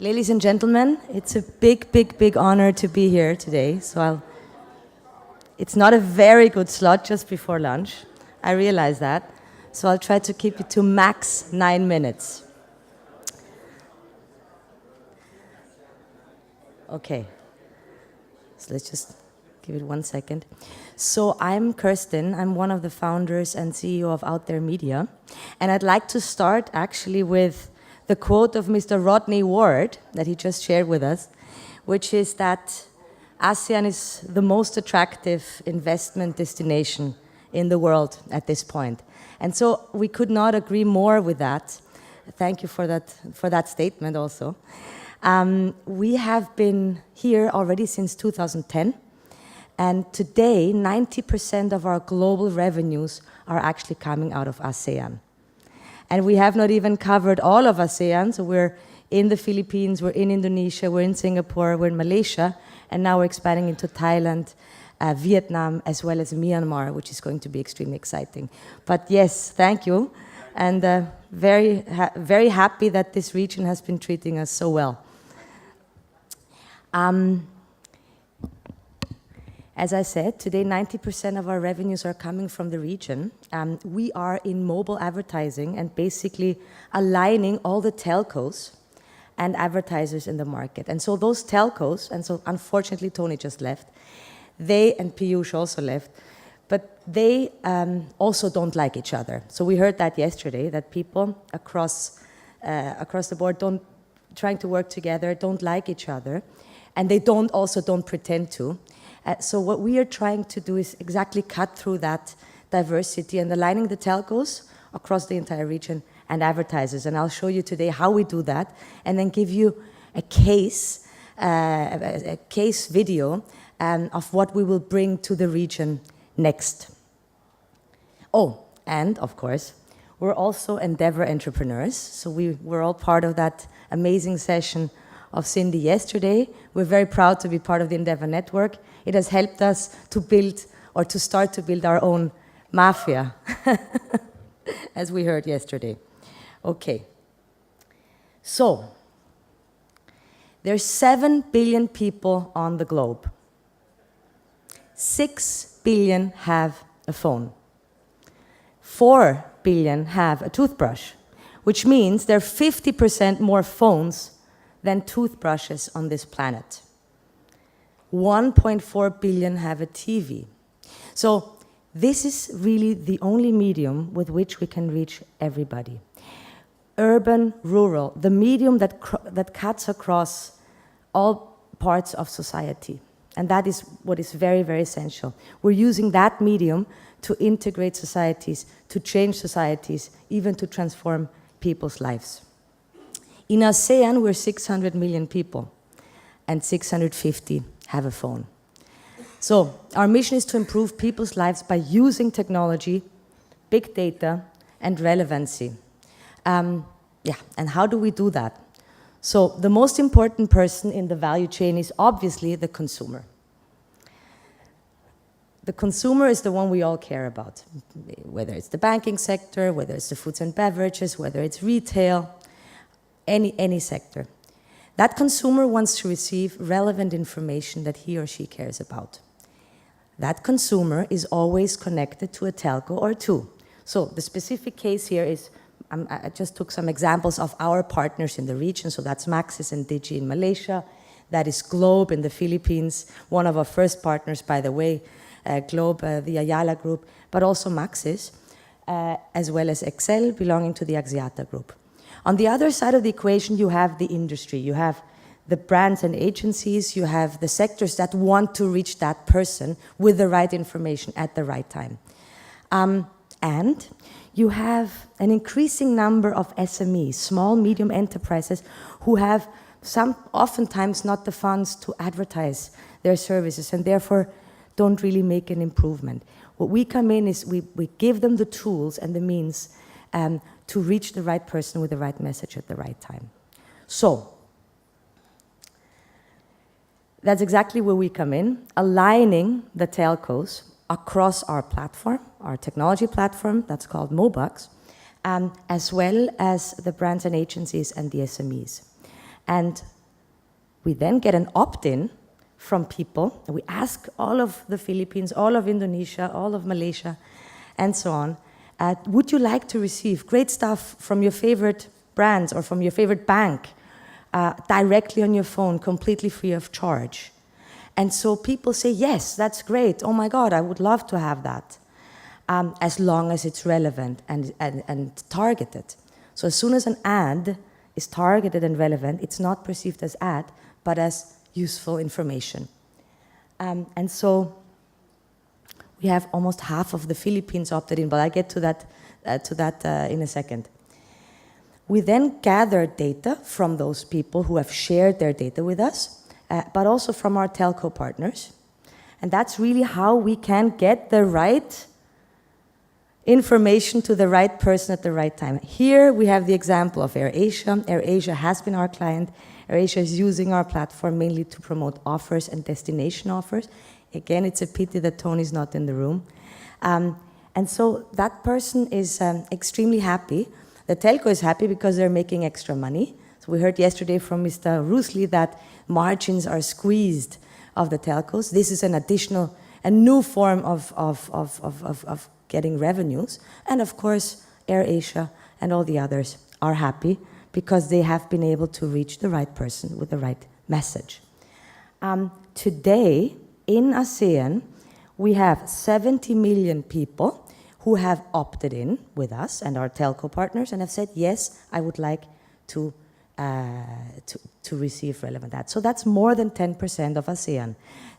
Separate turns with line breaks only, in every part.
Ladies and gentlemen, it's a big honor to be here today. It's not a very good slot just before lunch. I realize that. So I'll try to keep it to max 9 minutes. Okay. So let's just give it 1 second. So I'm Kirsten. I'm one of the founders and CEO of Out There Media. And I'd like to start actually with the quote of Mr. Rodney Ward that he just shared with us, which is that ASEAN is the most attractive investment destination in the world at this point. And so we could not agree more with that. Thank you for that statement also. We have been here already since 2010, and today 90% of our global revenues are actually coming out of ASEAN. And we have not even covered all of ASEAN, so we're in the Philippines, we're in Indonesia, we're in Singapore, we're in Malaysia, and now we're expanding into Thailand, Vietnam, as well as Myanmar, which is going to be extremely exciting. But yes, thank you, and very happy that this region has been treating us so well. As I said, today 90% of our revenues are coming from the region. We are in mobile advertising and basically aligning all the telcos and advertisers in the market. And so those telcos, and so unfortunately Tony just left, and Piyush also left, but they also don't like each other. So we heard that yesterday, that people across the board trying to work together, don't like each other, and they don't pretend to. So what we are trying to do is exactly cut through that diversity and aligning the telcos across the entire region and advertisers. And I'll show you today how we do that, and then give you a case video of what we will bring to the region next. Oh, and of course, we're also Endeavor entrepreneurs. So we're all part of that amazing session of Cindy yesterday. We're very proud to be part of the Endeavor network. It has helped us to start to build our own mafia, as we heard yesterday. Okay. So, there's 7 billion people on the globe. 6 billion have a phone. 4 billion have a toothbrush, which means there are 50% more phones than toothbrushes on this planet. 1.4 billion have a TV. So this is really the only medium with which we can reach everybody. Urban, rural, the medium that cuts across all parts of society. And that is what is very, very essential. We're using that medium to integrate societies, to change societies, even to transform people's lives. In ASEAN, we're 600 million people, and 650 have a phone. So our mission is to improve people's lives by using technology, big data, and relevancy. And how do we do that? So the most important person in the value chain is obviously the consumer. The consumer is the one we all care about, whether it's the banking sector, whether it's the foods and beverages, whether it's retail, any sector. That consumer wants to receive relevant information that he or she cares about. That consumer is always connected to a telco or two. So the specific case here is, I just took some examples of our partners in the region. So that's Maxis and Digi in Malaysia. That is Globe in the Philippines, one of our first partners, by the way, Globe, the Ayala Group, but also Maxis, as well as Excel, belonging to the Axiata Group. On the other side of the equation, you have the industry. You have the brands and agencies. You have the sectors that want to reach that person with the right information at the right time. And you have an increasing number of SMEs, small, medium enterprises, who have oftentimes not the funds to advertise their services and therefore don't really make an improvement. What we come in is we give them the tools and the means to reach the right person with the right message at the right time. So, that's exactly where we come in, aligning the telcos across our platform, our technology platform, that's called Mobux, as well as the brands and agencies and the SMEs. And we then get an opt-in from people. We ask all of the Philippines, all of Indonesia, all of Malaysia, and so on, would you like to receive great stuff from your favorite brands or from your favorite bank directly on your phone, completely free of charge? And so people say, yes, that's great. Oh my God, I would love to have that, as long as it's relevant and targeted. So as soon as an ad is targeted and relevant, it's not perceived as ad, but as useful information. And so we have almost half of the Philippines opted in, but I'll get to that in a second. We then gather data from those people who have shared their data with us, but also from our telco partners. And that's really how we can get the right information to the right person at the right time. Here we have the example of AirAsia. AirAsia has been our client. AirAsia is using our platform mainly to promote offers and destination offers. Again, it's a pity that Tony's not in the room. And so that person is extremely happy. The telco is happy because they're making extra money. So we heard yesterday from Mr. Rusli that margins are squeezed of the telcos. This is an additional, a new form of getting revenues. And of course, AirAsia and all the others are happy because they have been able to reach the right person with the right message. Today, in ASEAN, we have 70 million people who have opted in with us and our telco partners and have said, yes, I would like to receive relevant ads. So that's more than 10% of ASEAN.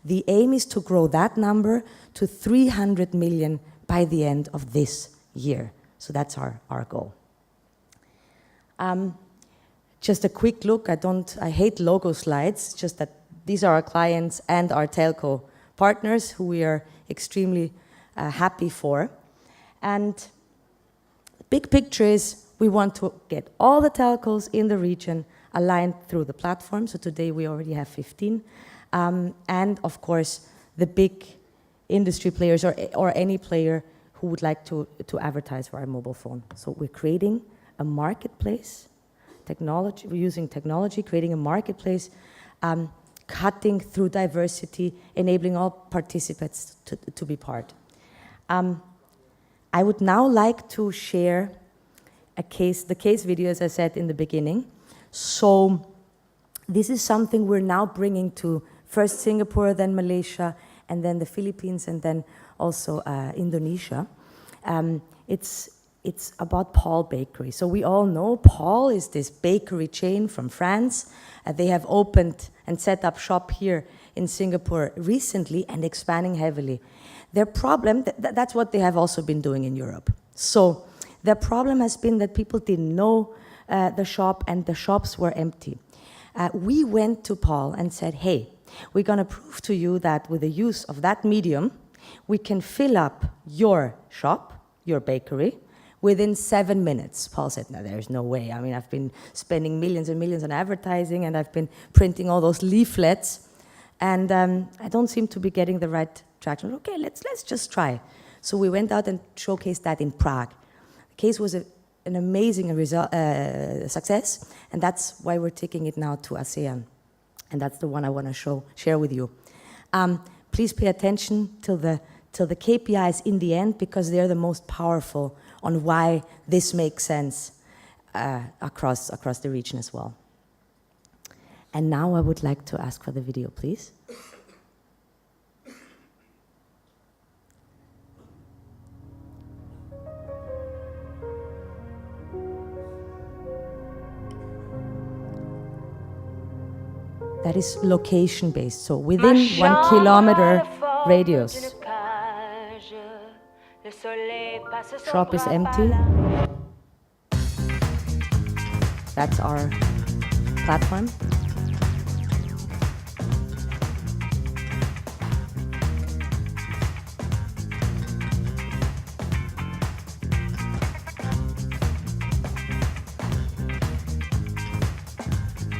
The aim is to grow that number to 300 million by the end of this year. So that's our goal. Just a quick look. I hate logo slides, just that these are our clients and our telco partners who we are extremely happy for. And the big picture is we want to get all the telcos in the region aligned through the platform. So today we already have 15. And of course, the big industry players or any player who would like to advertise for our mobile phone. So we're creating a marketplace, we're using technology, creating a marketplace, cutting through diversity, enabling all participants to be part. I would now like to share the case video, as I said in the beginning. So this is something we're now bringing to first Singapore, then Malaysia, and then the Philippines, and then also Indonesia. It's about Paul Bakery. So we all know Paul is this bakery chain from France. They have opened and set up shop here in Singapore recently and expanding heavily. Their problem, that's what they have also been doing in Europe. So their problem has been that people didn't know the shop and the shops were empty. We went to Paul and said, hey, we're going to prove to you that with the use of that medium, we can fill up your shop, your bakery, within 7 minutes. Paul said, no, there's no way. I mean, I've been spending millions and millions on advertising and I've been printing all those leaflets and I don't seem to be getting the right traction. Okay, let's just try. So we went out and showcased that in Prague. The case was an amazing success, and that's why we're taking it now to ASEAN. And that's the one I want to share with you. Please pay attention till the KPIs in the end, because they're the most powerful on why this makes sense across the region as well. And now I would like to ask for the video, please. That is location-based, so within 1 kilometer radius. Shop is empty. That's our platform.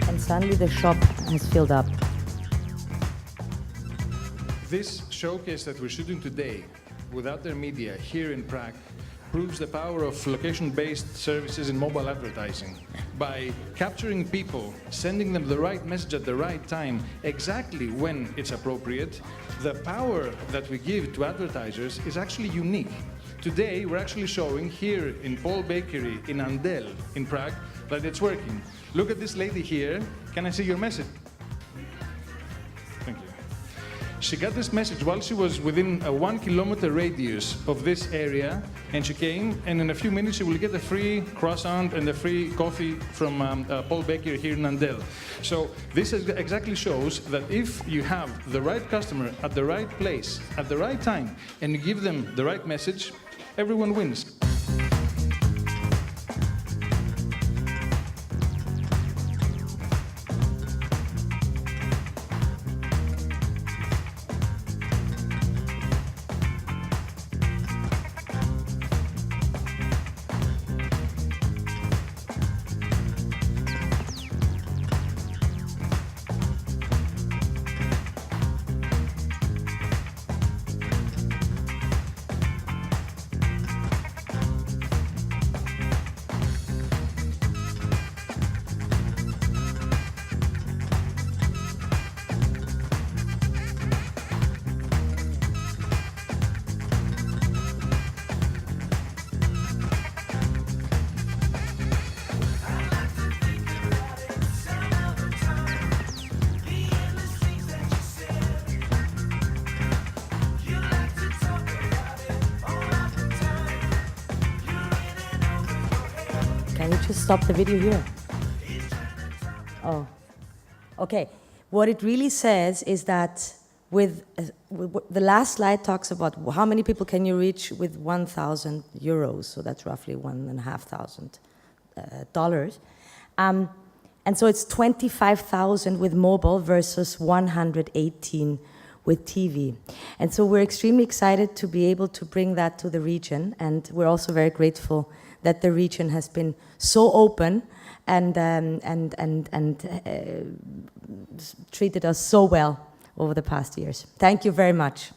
And suddenly the shop has filled up.
This showcase that we're shooting today, without their media here in Prague, proves the power of location-based services in mobile advertising. by capturing people, sending them the right message at the right time, exactly when it's appropriate, the power that we give to advertisers is actually unique. Today, we're actually showing here in Paul Bakery in Andel, in Prague, that it's working. Look at this lady here. Can I see your message? Thank you. She got this message while she was within a 1 kilometer radius of this area, and she came, and in a few minutes she will get a free croissant and a free coffee from Paul Bakery here in Andel. So this exactly shows that if you have the right customer at the right place, at the right time, and you give them the right message, everyone wins.
Can you just stop the video here? Oh, okay. What it really says is that with the last slide talks about how many people can you reach with 1,000 euros, so that's roughly $1,500. And so it's 25,000 with mobile versus 118 with TV. And so we're extremely excited to be able to bring that to the region, and we're also very grateful that the region has been so open and treated us so well over the past years. Thank you very much.